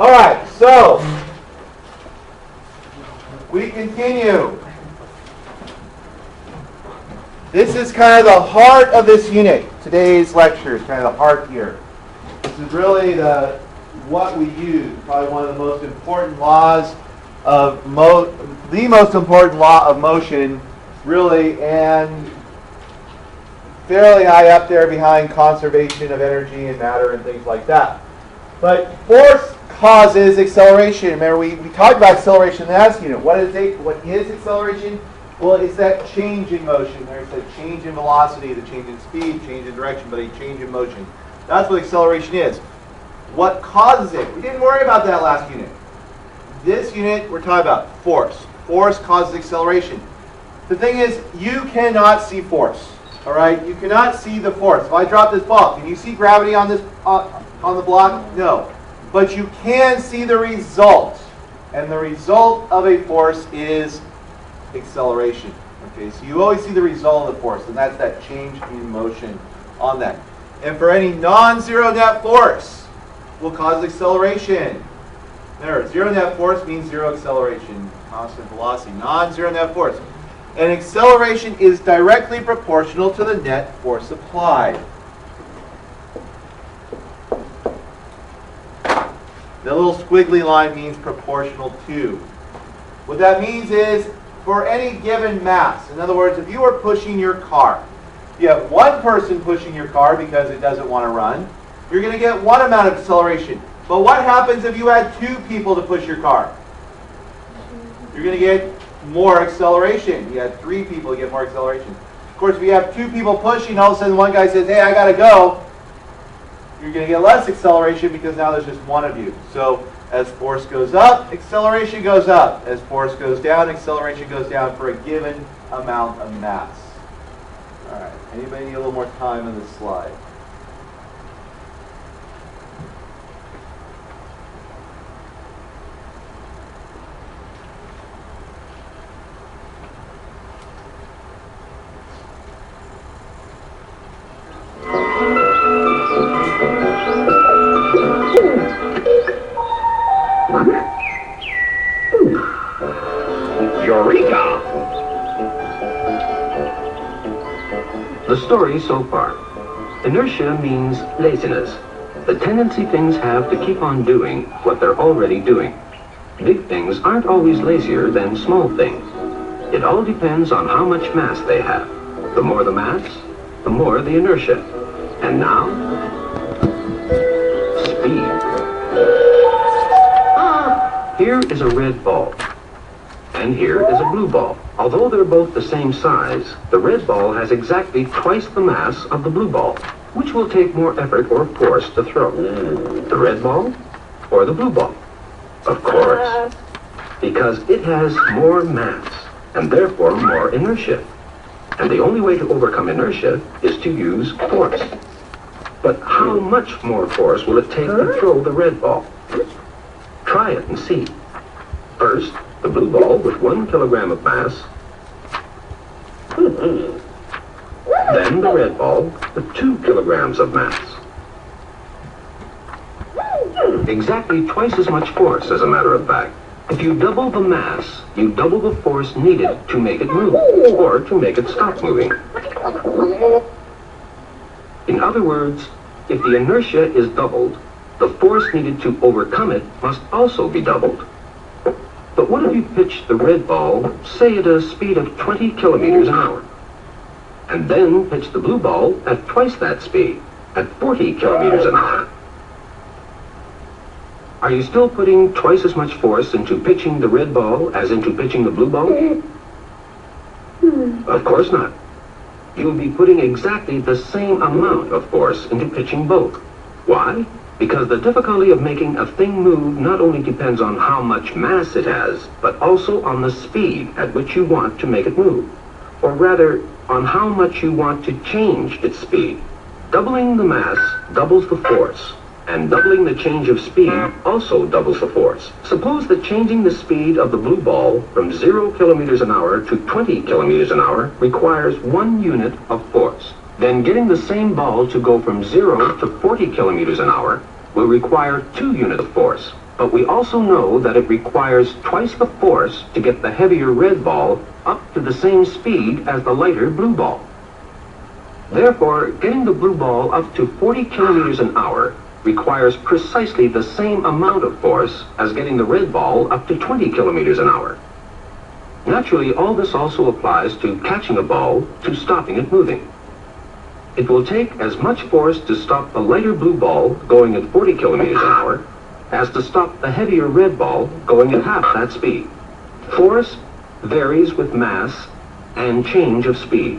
All right, so we continue. This is kind of the heart of this unit. Today's lecture is kind of the heart here. This is really what we use. Probably one of the most important laws of the most important law of motion, really, and fairly high up there behind conservation of energy and matter and things like that. But force causes acceleration. Remember, we talked about acceleration in the last unit. What is acceleration? Well, it's that change in motion. There's a change in velocity, the change in speed, change in direction, but a change in motion. That's what acceleration is. What causes it? We didn't worry about that last unit. This unit, we're talking about force. Force causes acceleration. The thing is, you cannot see force. All right? You cannot see the force. If I drop this ball, can you see gravity on this on the block? No. But you can see the result. And the result of a force is acceleration. Okay, so you always see the result of the force, and that's that change in motion on that. And for any non-zero net force will cause acceleration. There, zero net force means zero acceleration, constant velocity. Non-zero net force. And acceleration is directly proportional to the net force applied. The little squiggly line means proportional to. What that means is, for any given mass, in other words, if you are pushing your car, you have one person pushing your car because it doesn't want to run, you're going to get one amount of acceleration. But what happens if you had two people to push your car? You're going to get more acceleration. You had three people, you get more acceleration. Of course, if you have two people pushing, all of a sudden one guy says, hey, I got to go, you're going to get less acceleration because now there's just one of you. So as force goes up, acceleration goes up. As force goes down, acceleration goes down for a given amount of mass. All right, anybody need a little more time on this slide? The story so far. Inertia means laziness, the tendency things have to keep on doing what they're already doing. Big things aren't always lazier than small things. It all depends on how much mass they have. The more the mass, the more the inertia. And now, speed. Here is a red ball. And here is a blue ball. Although they're both the same size, the red ball has exactly twice the mass of the blue ball, which will take more effort or force to throw. The red ball or the blue ball? Of course, because it has more mass and therefore more inertia. And the only way to overcome inertia is to use force. But how much more force will it take to throw the red ball? Try it and see. First, the blue ball with 1 kilogram of mass. Then the red ball with 2 kilograms of mass. Exactly twice as much force, as a matter of fact. If you double the mass, you double the force needed to make it move, or to make it stop moving. In other words, if the inertia is doubled, the force needed to overcome it must also be doubled. But what if you pitch the red ball, say at a speed of 20 kilometers an hour, and then pitch the blue ball at twice that speed, at 40 kilometers an hour? Are you still putting twice as much force into pitching the red ball as into pitching the blue ball? Of course not. You'll be putting exactly the same amount of force into pitching both. Why? Because the difficulty of making a thing move not only depends on how much mass it has, but also on the speed at which you want to make it move. Or rather, on how much you want to change its speed. Doubling the mass doubles the force, and doubling the change of speed also doubles the force. Suppose that changing the speed of the blue ball from 0 kilometers an hour to 20 kilometers an hour requires 1 unit of force. Then getting the same ball to go from 0 to 40 kilometers an hour will require 2 units of force. But we also know that it requires twice the force to get the heavier red ball up to the same speed as the lighter blue ball. Therefore, getting the blue ball up to 40 kilometers an hour requires precisely the same amount of force as getting the red ball up to 20 kilometers an hour. Naturally, all this also applies to catching a ball to stopping it moving. It will take as much force to stop the lighter blue ball going at 40 kilometers an hour as to stop the heavier red ball going at half that speed. Force varies with mass and change of speed.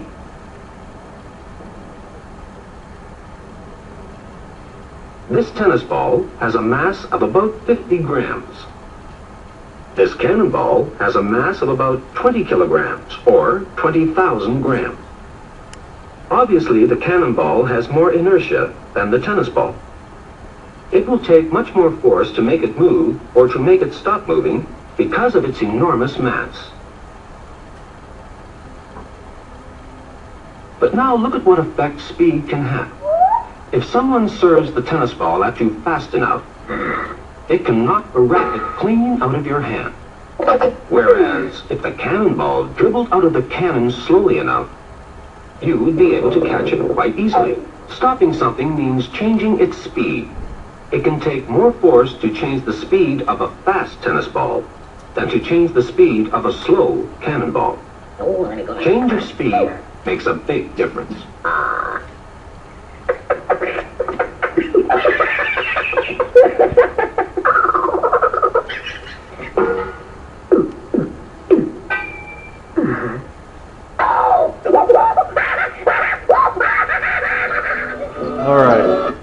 This tennis ball has a mass of about 50 grams. This cannonball has a mass of about 20 kilograms, or 20,000 grams. Obviously, the cannonball has more inertia than the tennis ball. It will take much more force to make it move or to make it stop moving because of its enormous mass. But now look at what effect speed can have. If someone serves the tennis ball at you fast enough, it can knock the racket clean out of your hand. Whereas, if the cannonball dribbled out of the cannon slowly enough, you would be able to catch it quite easily. Stopping something means changing its speed. It can take more force to change the speed of a fast tennis ball than to change the speed of a slow cannonball. Change of speed makes a big difference. All right.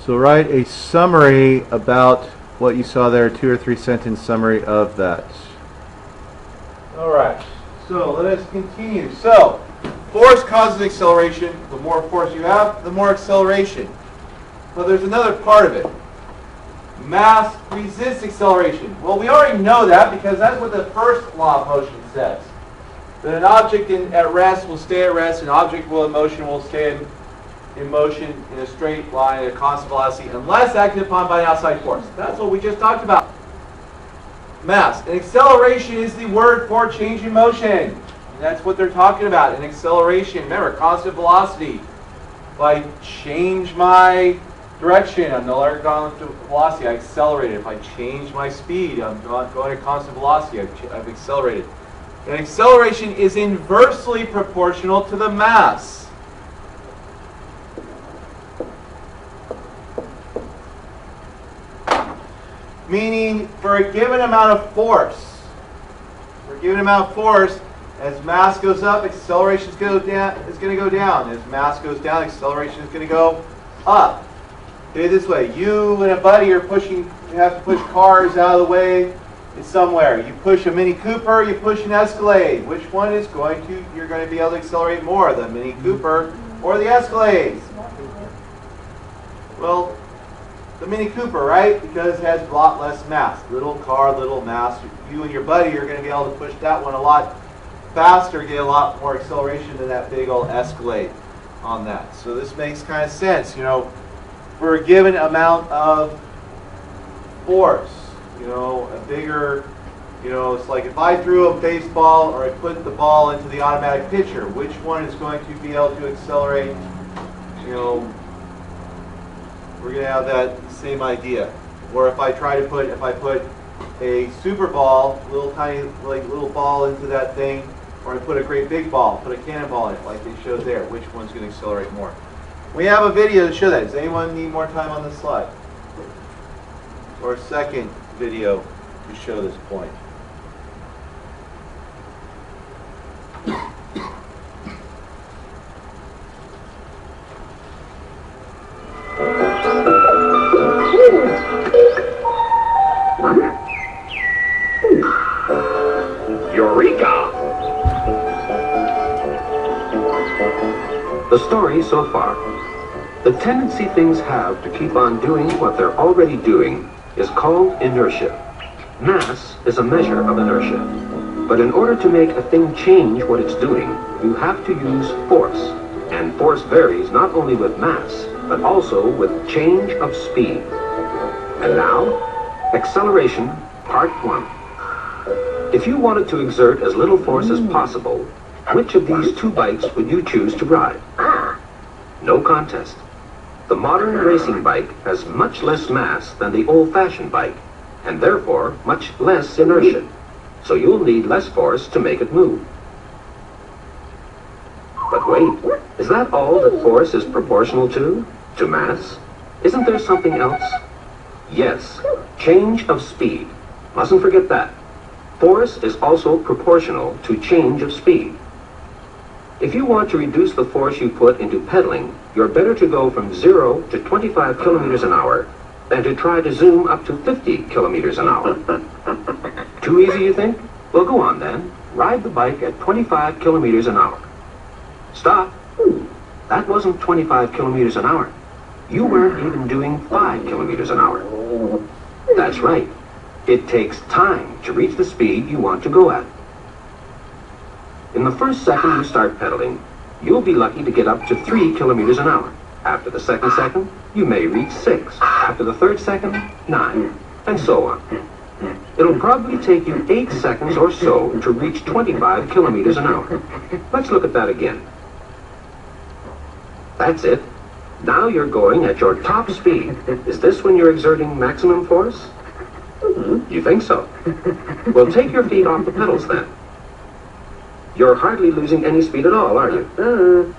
So write a summary about what you saw there, 2 or 3 sentence summary of that. All right. So let us continue. So force causes acceleration. The more force you have, the more acceleration. But there's another part of it. Mass resists acceleration. Well, we already know that because that's what the first law of motion says. That an object at rest will stay at rest, an object in motion will stay in motion in a straight line at a constant velocity unless acted upon by an outside force. That's what we just talked about. Mass. And acceleration is the word for change in motion. And that's what they're talking about. An acceleration. Remember, constant velocity. If I change my direction, I'm no longer going to velocity, I accelerated. If I change my speed, I'm going at constant velocity, I've accelerated. And acceleration is inversely proportional to the mass. Meaning, for a given amount of force, as mass goes up, acceleration is going to go down. As mass goes down, acceleration is going to go up. Okay, this way. You and a buddy are you have to push cars out of the way somewhere. You push a Mini Cooper, you push an Escalade. Which one is you're going to be able to accelerate more, the Mini Cooper or the Escalade? Well, the Mini Cooper, right? Because it has a lot less mass. Little car, little mass. You and your buddy are going to be able to push that one a lot faster, get a lot more acceleration than that big old Escalade on that. So this makes kind of sense, for a given amount of force, a bigger, it's like if I threw a baseball or I put the ball into the automatic pitcher, which one is going to be able to accelerate, we're going to have that same idea. Or if I put a super ball, little tiny, little ball into that thing, or I put a great big ball, put a cannonball in it, like they showed there, which one's going to accelerate more? We have a video to show that. Does anyone need more time on this slide? Or a second video to show this point? Eureka! The story so far. The tendency things have to keep on doing what they're already doing is called inertia. Mass is a measure of inertia. But in order to make a thing change what it's doing, you have to use force. And force varies not only with mass, but also with change of speed. And now, Acceleration, Part 1. If you wanted to exert as little force as possible, which of these two bikes would you choose to ride? No contest. The modern racing bike has much less mass than the old-fashioned bike, and therefore much less inertia. So you'll need less force to make it move. But wait, is that all that force is proportional to? To mass? Isn't there something else? Yes, change of speed. Mustn't forget that. Force is also proportional to change of speed. If you want to reduce the force you put into pedaling, you're better to go from 0 to 25 kilometers an hour than to try to zoom up to 50 kilometers an hour. Too easy, you think? Well, go on then. Ride the bike at 25 kilometers an hour. Stop. That wasn't 25 kilometers an hour. You weren't even doing 5 kilometers an hour. That's right. It takes time to reach the speed you want to go at. In the first second you start pedaling, you'll be lucky to get up to 3 kilometers an hour. After the second, you may reach 6. After the third second, 9, and so on. It'll probably take you 8 seconds or so to reach 25 kilometers an hour. Let's look at that again. That's it. Now you're going at your top speed. Is this when you're exerting maximum force? You think so? Well, take your feet off the pedals then. You're hardly losing any speed at all, are you?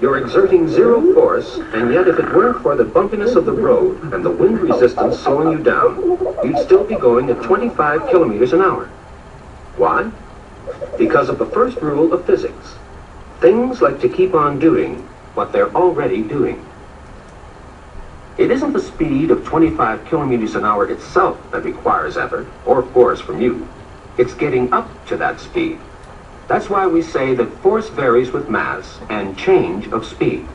You're exerting 0 force, and yet if it weren't for the bumpiness of the road and the wind resistance slowing you down, you'd still be going at 25 kilometers an hour. Why? Because of the first rule of physics. Things like to keep on doing what they're already doing. It isn't the speed of 25 kilometers an hour itself that requires effort or force from you. It's getting up to that speed. That's why we say that force varies with mass and change of speed.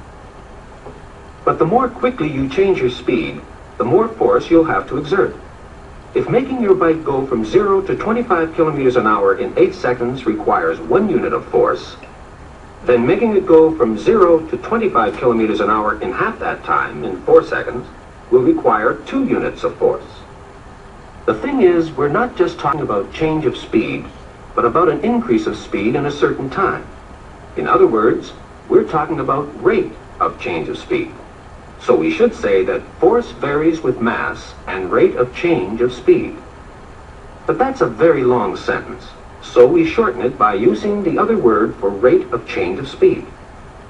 But the more quickly you change your speed, the more force you'll have to exert. If making your bike go from 0 to 25 kilometers an hour in 8 seconds requires 1 unit of force, then making it go from 0 to 25 kilometers an hour in half that time, in 4 seconds, will require 2 units of force. The thing is, we're not just talking about change of speed, but about an increase of speed in a certain time. In other words, we're talking about rate of change of speed. So we should say that force varies with mass and rate of change of speed. But that's a very long sentence. So we shorten it by using the other word for rate of change of speed,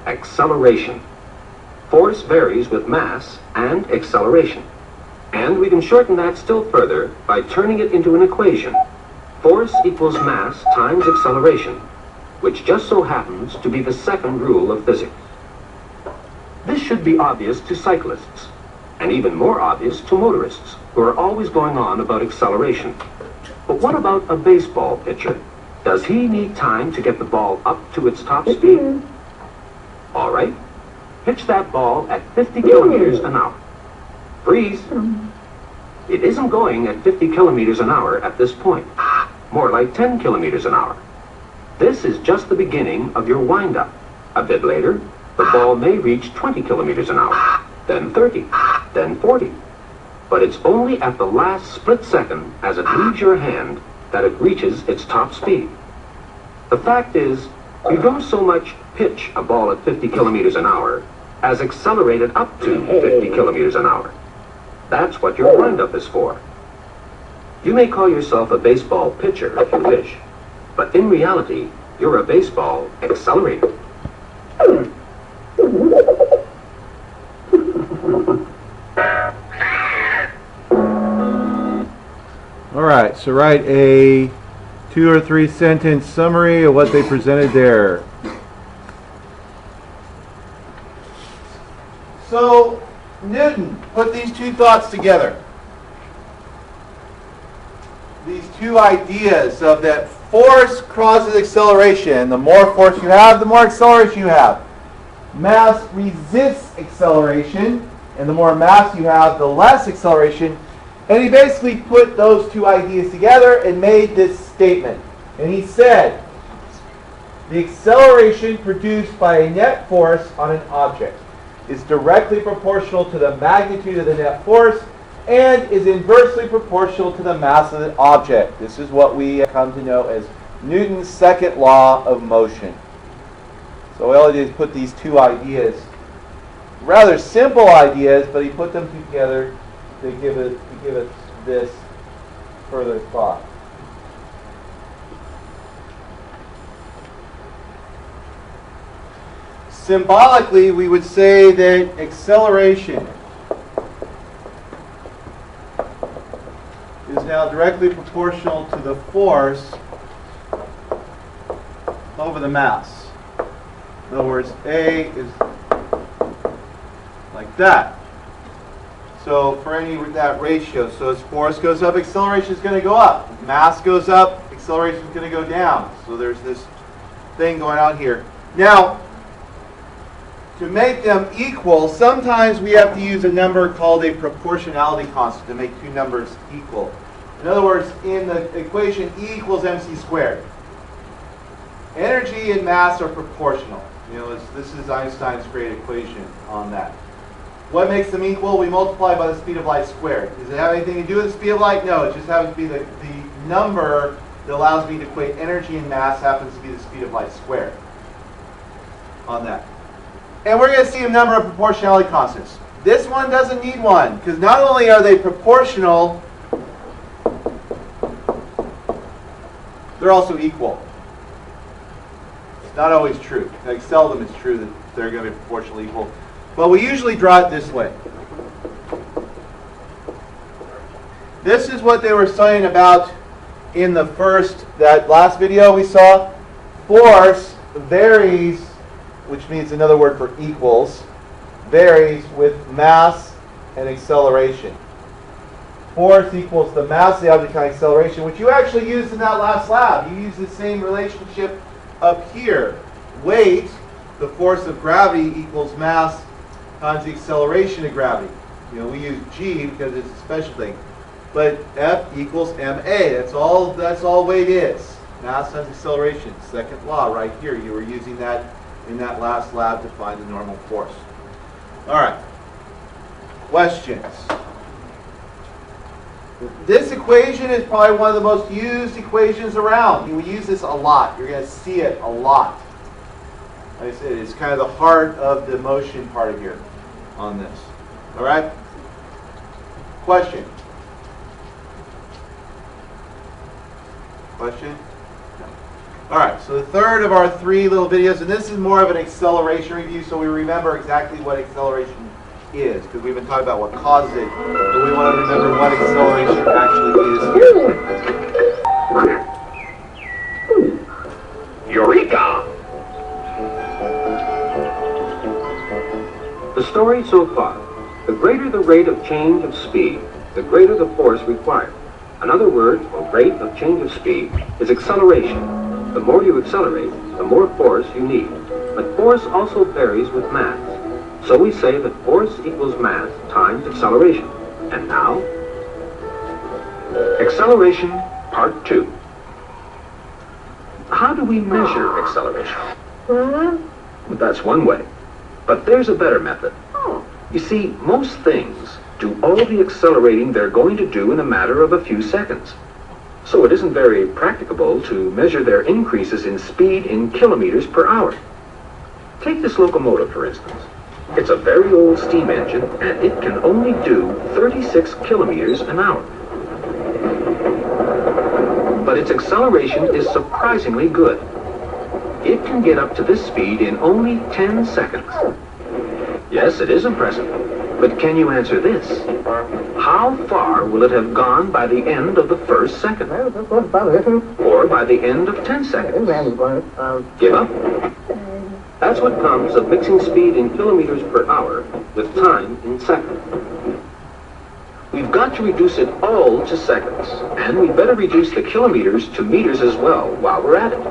acceleration. Force varies with mass and acceleration. And we can shorten that still further by turning it into an equation. Force equals mass times acceleration, which just so happens to be the second rule of physics. This should be obvious to cyclists, and even more obvious to motorists, who are always going on about acceleration. But what about a baseball pitcher? Does he need time to get the ball up to its top speed? All right, pitch that ball at 50 kilometers an hour. Freeze. It isn't going at 50 kilometers an hour at this point, more like 10 kilometers an hour. This is just the beginning of your wind-up. A bit later, the ball may reach 20 kilometers an hour, then 30, then 40. But it's only at the last split second as it leaves your hand that it reaches its top speed. The fact is, you don't so much pitch a ball at 50 kilometers an hour as accelerate it up to 50 kilometers an hour. That's what your wind-up is for. You may call yourself a baseball pitcher if you wish, but in reality, you're a baseball accelerator. All right, so write a 2 or 3 sentence summary of what they presented there. So, Newton put these two thoughts together. These two ideas of that force causes acceleration. The more force you have, the more acceleration you have. Mass resists acceleration, and the more mass you have, the less acceleration. And he basically put those two ideas together and made this statement. And he said, the acceleration produced by a net force on an object is directly proportional to the magnitude of the net force and is inversely proportional to the mass of the object. This is what we come to know as Newton's second law of motion. So all he did is put these two ideas, rather simple ideas, but he put them together to give us this further thought. Symbolically, we would say that acceleration is now directly proportional to the force over the mass. In other words, A is like that. So for any that ratio, so as force goes up, acceleration is going to go up. As mass goes up, acceleration is going to go down. So there's this thing going on here. Now, to make them equal, sometimes we have to use a number called a proportionality constant to make two numbers equal. In other words, in the equation E equals mc squared, energy and mass are proportional. You know, this is Einstein's great equation on that. What makes them equal? We multiply by the speed of light squared. Does it have anything to do with the speed of light? No, it just happens to be the number that allows me to equate energy and mass happens to be the speed of light squared on that. And we're going to see a number of proportionality constants. This one doesn't need one, because not only are they proportional, they're also equal. It's not always true. Like seldom it's true that they're going to be proportionally equal. But we usually draw it this way. This is what they were saying about in that last video we saw. Force varies, which means another word for equals, varies with mass and acceleration. Force equals the mass of the object times acceleration, which you actually used in that last lab. You used the same relationship up here. Weight, the force of gravity, equals mass times the acceleration of gravity. You know, we use G because it's a special thing. But F equals ma. That's all weight is. Mass times acceleration. Second law right here. You were using that in that last lab to find the normal force. All right. Questions? This equation is probably one of the most used equations around. We use this a lot. You're going to see it a lot. Like I said, it's kind of the heart of the motion part of here on this. All right? Question? Question? No. All right, so the third of our three little videos, and this is more of an acceleration review, so we remember exactly what acceleration is, because we've been talking about what causes it, but we want to remember what acceleration actually is here. Eureka! The story so far. The greater the rate of change of speed, the greater the force required. Another word for rate of change of speed is acceleration. The more you accelerate, the more force you need. But force also varies with mass. So we say that force equals mass times acceleration. And now, acceleration, part 2. How do we measure acceleration? That's one way. But there's a better method. You see, most things do all the accelerating they're going to do in a matter of a few seconds. So it isn't very practicable to measure their increases in speed in kilometers per hour. Take this locomotive, for instance. It's a very old steam engine, and it can only do 36 kilometers an hour. But its acceleration is surprisingly good. It can get up to this speed in only 10 seconds. Yes, it is impressive. But can you answer this? How far will it have gone by the end of the first second? Or by the end of 10 seconds? Give up? That's what comes of mixing speed in kilometers per hour with time in seconds. We've got to reduce it all to seconds, and we'd better reduce the kilometers to meters as well while we're at it.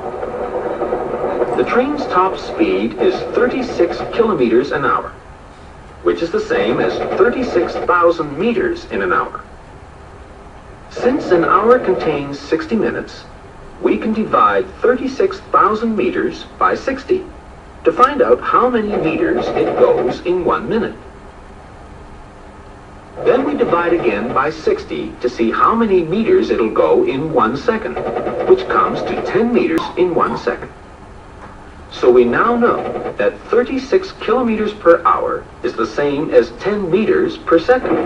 The train's top speed is 36 kilometers an hour, which is the same as 36,000 meters in an hour. Since an hour contains 60 minutes, we can divide 36,000 meters by 60 to find out how many meters it goes in 1 minute. Then we divide again by 60 to see how many meters it'll go in 1 second, which comes to 10 meters in 1 second. So we now know that 36 kilometers per hour is the same as 10 meters per second.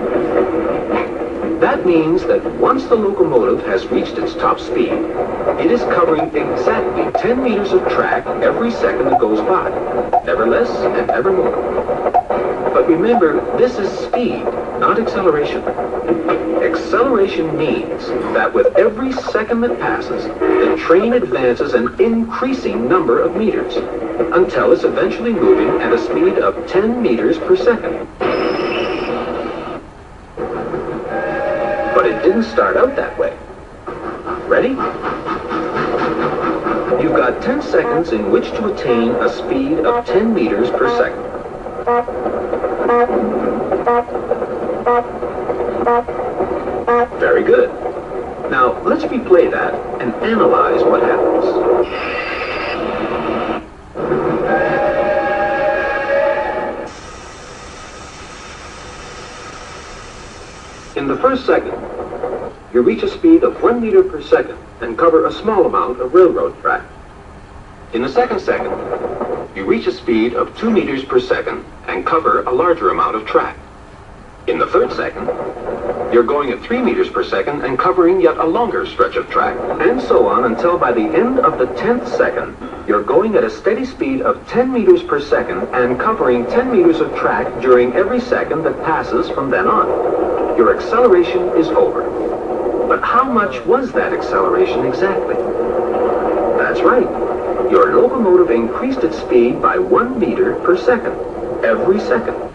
That means that once the locomotive has reached its top speed, it is covering exactly 10 meters of track every second that goes by, never less and never more. But remember, this is speed, not acceleration. Acceleration means that with every second that passes, the train advances an increasing number of meters, until it's eventually moving at a speed of 10 meters per second. But it didn't start out that way. Ready? You've got 10 seconds in which to attain a speed of 10 meters per second. Very good. Now, let's replay that and analyze what happens. In the first second, you reach a speed of 1 meter per second and cover a small amount of railroad track. In the second second, you reach a speed of 2 meters per second and cover a larger amount of track. In the third second, you're going at 3 meters per second and covering yet a longer stretch of track, and so on until by the end of the 10th second, you're going at a steady speed of 10 meters per second and covering 10 meters of track during every second that passes from then on. Your acceleration is over. But how much was that acceleration exactly? That's right. Your locomotive increased its speed by 1 meter per second, every second.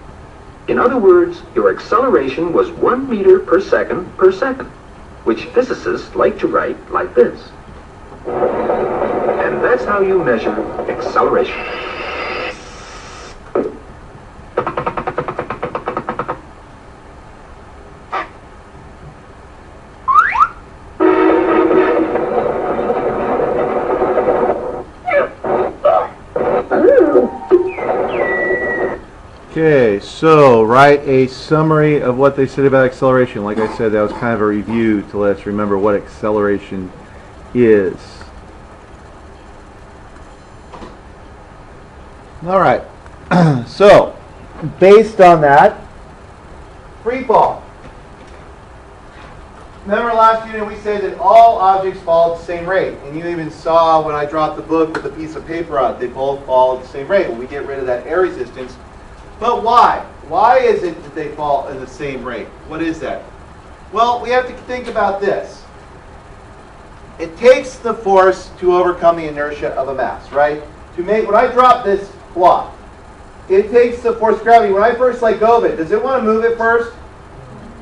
In other words, your acceleration was 1 meter per second, which physicists like to write like this. And that's how you measure acceleration. Okay, so write a summary of what they said about acceleration. Like I said, that was kind of a review to let us remember what acceleration is. All right, so based on that, free fall. Remember last unit we said that all objects fall at the same rate. And you even saw when I dropped the book with a piece of paper on it, they both fall at the same rate when we get rid of that air resistance. But why? Why is it that they fall at the same rate? What is that? Well, we have to think about this. It takes the force to overcome the inertia of a mass, right? When I drop this block, it takes the force of gravity. When I first let go of it, does it want to move it first?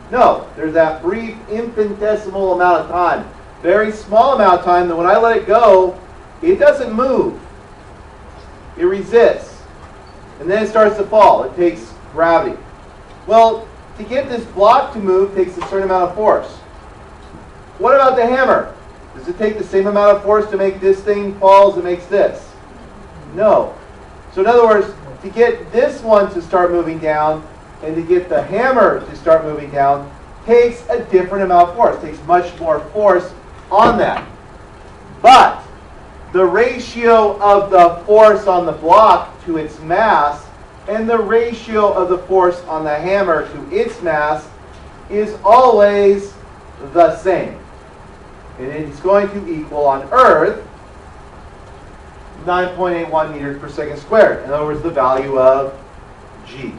No. There's that brief infinitesimal amount of time, very small amount of time that when I let it go, it doesn't move. It resists. And then it starts to fall. It takes gravity. Well, to get this block to move takes a certain amount of force. What about the hammer? Does it take the same amount of force to make this thing fall as it makes this? No. So in other words, to get this one to start moving down and to get the hammer to start moving down takes a different amount of force. It takes much more force on that. But the ratio of the force on the block to its mass and the ratio of the force on the hammer to its mass is always the same. And it's going to equal on Earth 9.81 meters per second squared. In other words, the value of G.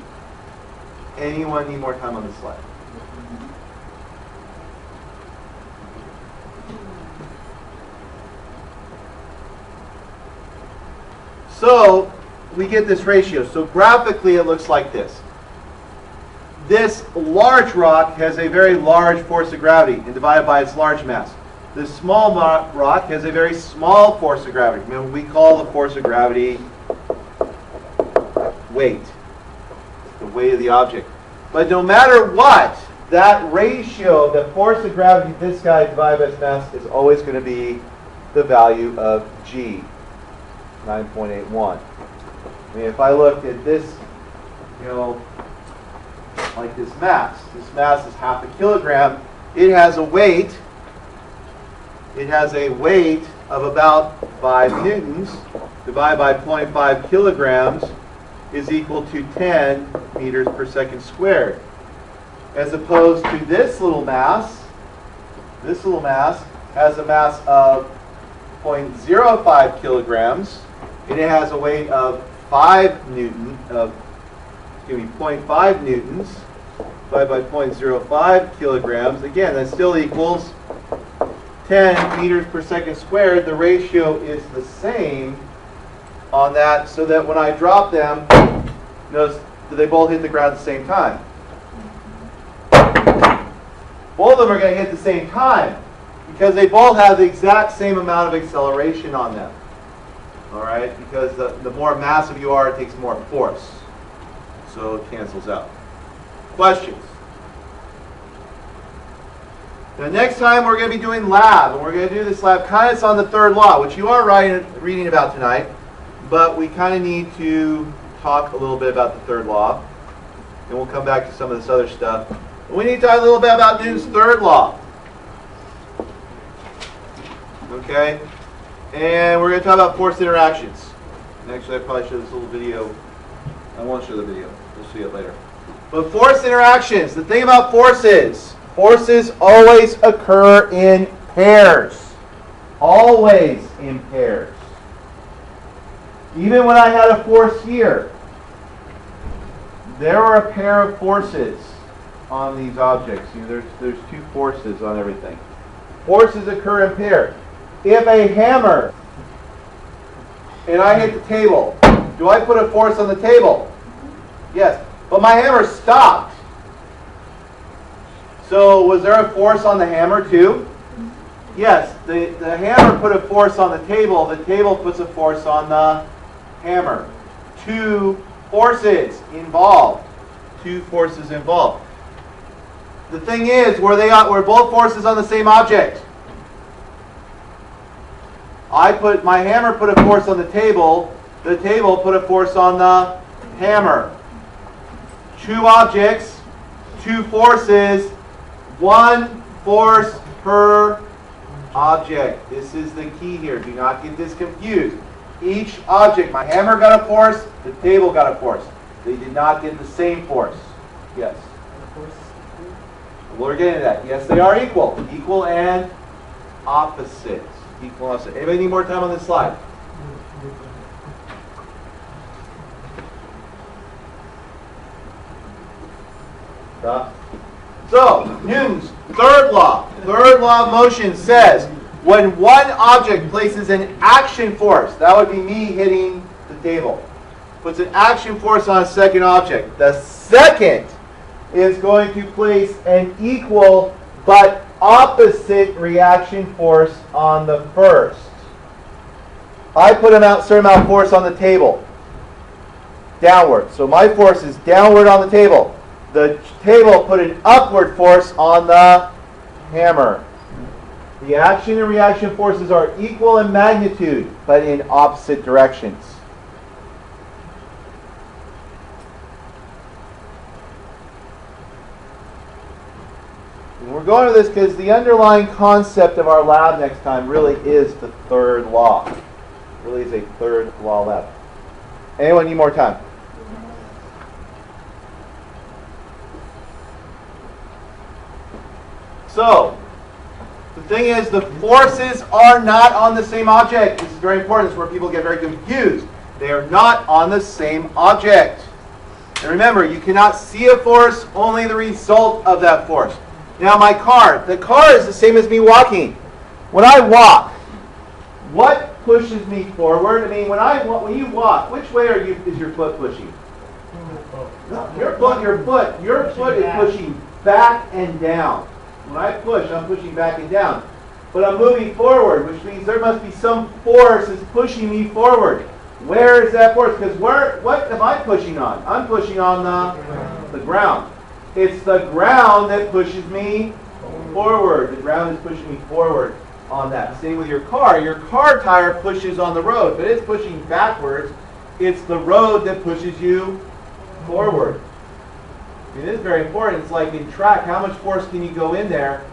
Anyone need more time on this slide? So we get this ratio. So graphically it looks like this. This large rock has a very large force of gravity and divided by its large mass. This small rock has a very small force of gravity. I mean, we call the force of gravity weight. It's the weight of the object. But no matter what, that ratio, the force of gravity, this guy divided by its mass, is always going to be the value of G. 9.81. I mean, if I looked at this, like this mass. This mass is half a kilogram. It has a weight. It has a weight of about 5 newtons. Divided by 0.5 kilograms is equal to 10 meters per second squared. As opposed to this little mass has a mass of 0.05 kilograms, and it has a weight of 0.5 newtons, divided by 0.05 kilograms. Again, that still equals 10 meters per second squared. The ratio is the same on that, so that when I drop them, notice that they both hit the ground at the same time. Both of them are going to hit at the same time because they both have the exact same amount of acceleration on them. All right? Because the more massive you are, it takes more force. So it cancels out. Questions? The next time we're going to be doing lab, and we're going to do this lab kind of on the third law, which you are reading about tonight, but we kind of need to talk a little bit about the third law, and we'll come back to some of this other stuff. We need to talk a little bit about Newton's third law. Okay? And we're going to talk about force interactions. Actually, I probably show this little video. I won't show the video. We'll see it later. But force interactions, the thing about forces always occur in pairs. Always in pairs. Even when I had a force here, there were a pair of forces on these objects. You know, there's two forces on everything. Forces occur in pairs. If a hammer and I hit the table, do I put a force on the table? Yes. But my hammer stopped. So was there a force on the hammer too? Yes. The hammer put a force on the table puts a force on the hammer. Two forces involved. The thing is, were both forces on the same object? My hammer put a force on the table put a force on the hammer. Two objects, two forces, one force per object. This is the key here. Do not get this confused. Each object, my hammer got a force, the table got a force. They did not get the same force. Yes? We're getting to that. Yes, they are equal. Equal and opposite. Equal and opposite. Anybody need more time on this slide? Stop. So, Newton's third law of motion says when one object places an action force, that would be me hitting the table, puts an action force on a second object, the second is going to place an equal but opposite reaction force on the first. I put a certain amount of force on the table, downward. So my force is downward on the table. The table put an upward force on the hammer. The action and reaction forces are equal in magnitude, but in opposite directions. And we're going to this because the underlying concept of our lab next time really is the third law. It really is a third law lab. Anyone need more time? So, the thing is, the forces are not on the same object. This is very important. This is where people get very confused. They are not on the same object. And remember, you cannot see a force, only the result of that force. Now the car is the same as me walking. When I walk, what pushes me forward? I mean, when you walk, which way is your foot pushing? No, your foot is pushing back and down. When I push, I'm pushing back and down. But I'm moving forward, which means there must be some force that's pushing me forward. Where is that force? Because what am I pushing on? I'm pushing on the ground. It's the ground that pushes me forward. The ground is pushing me forward on that. Same with your car. Your car tire pushes on the road, but it's pushing backwards. It's the road that pushes you forward. I mean, it is very important. It's like in track, how much force can you go in there?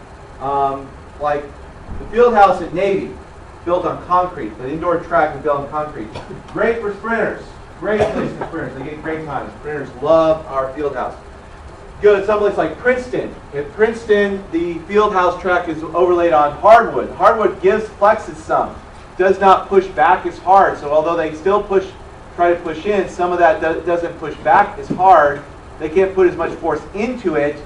Like the field house at Navy, built on concrete. The indoor track is built on concrete. Great for sprinters. Great place for sprinters. They get great times. Sprinters love our field house. Go to someplace like Princeton. At Princeton, the field house track is overlaid on hardwood. Hardwood flexes some. Does not push back as hard. So although they still try to push in, some of that doesn't push back as hard. They can't put as much force into it,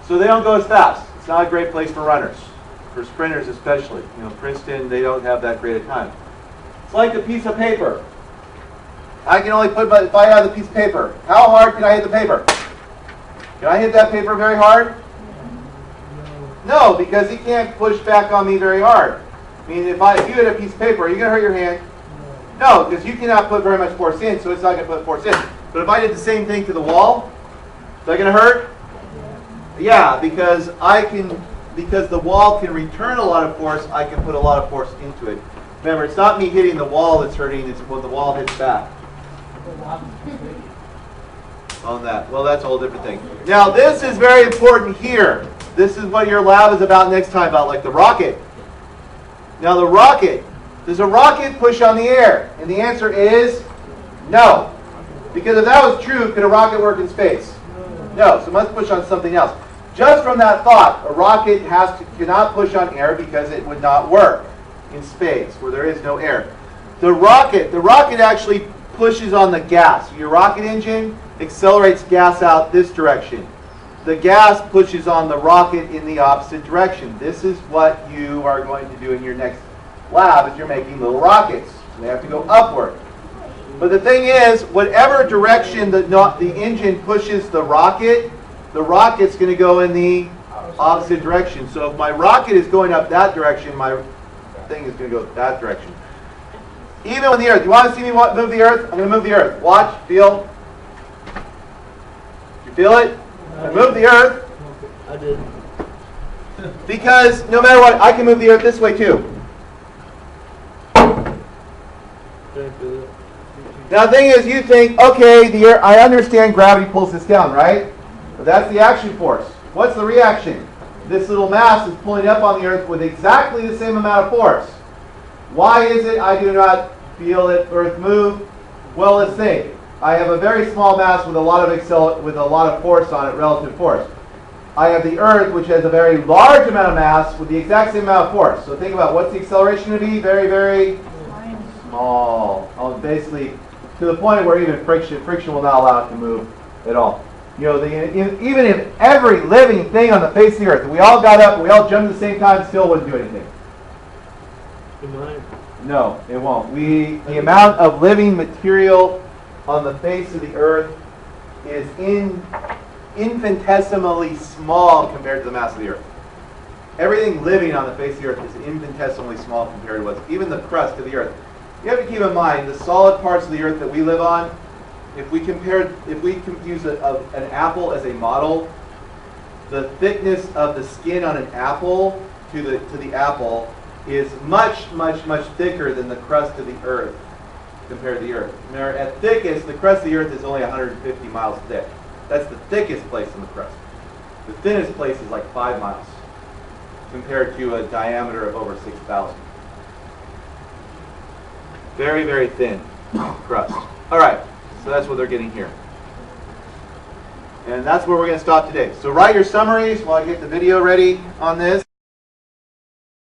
so they don't go as fast. It's not a great place for runners, for sprinters especially. You know, Princeton, they don't have that great a time. It's like a piece of paper. I can only put if I have the piece of paper. How hard can I hit the paper? Can I hit that paper very hard? No, because it can't push back on me very hard. I mean, if you hit a piece of paper, are you going to hurt your hand? No, because you cannot put very much force in, so it's not going to put force in. But if I did the same thing to the wall, is that going to hurt? Yeah, because the wall can return a lot of force, I can put a lot of force into it. Remember, it's not me hitting the wall that's hurting, it's when the wall hits back. On that. Well, that's a whole different thing. Now, this is very important here. This is what your lab is about next time, about like the rocket. Now, the rocket. Does a rocket push on the air? And the answer is no. Because if that was true, could a rocket work in space? No. So it must push on something else. Just from that thought, a rocket cannot push on air because it would not work in space where there is no air. The rocket actually pushes on the gas. Your rocket engine accelerates gas out this direction. The gas pushes on the rocket in the opposite direction. This is what you are going to do in your next lab as you're making little rockets. They have to go upward. But the thing is, whatever direction the engine pushes the rocket's going to go in the opposite direction. So if my rocket is going up that direction, my thing is going to go that direction. Even with the Earth. You want to see me move the Earth? I'm going to move the Earth. Watch, feel. You feel it? I move the Earth. I did. Because no matter what, I can move the Earth this way too. Now the thing is, you think, okay, the Earth, I understand gravity pulls this down, right? But that's the action force. What's the reaction? This little mass is pulling up on the Earth with exactly the same amount of force. Why is it I do not feel the Earth move? Well, let's think. I have a very small mass with a lot of force on it, relative force. I have the Earth, which has a very large amount of mass with the exact same amount of force. So think about what's the acceleration to be? Very, very small. Basically, to the point where even friction will not allow it to move at all. You know, even if every living thing on the face of the Earth, if we all got up and we all jumped at the same time, still wouldn't do anything. It might. No, it won't. The amount of living material on the face of the Earth is infinitesimally small compared to the mass of the Earth. Everything living on the face of the Earth is infinitesimally small compared to what's even the crust of the Earth. You have to keep in mind the solid parts of the Earth that we live on. If we use an apple as a model, the thickness of the skin on an apple to the apple is much, much, much thicker than the crust of the Earth compared to the Earth. At thickest, the crust of the Earth is only 150 miles thick. That's the thickest place in the crust. The thinnest place is like 5 miles compared to a diameter of over 6,000. Very, very thin crust. All right, so that's what they're getting here. And that's where we're going to stop today. So write your summaries while I get the video ready on this.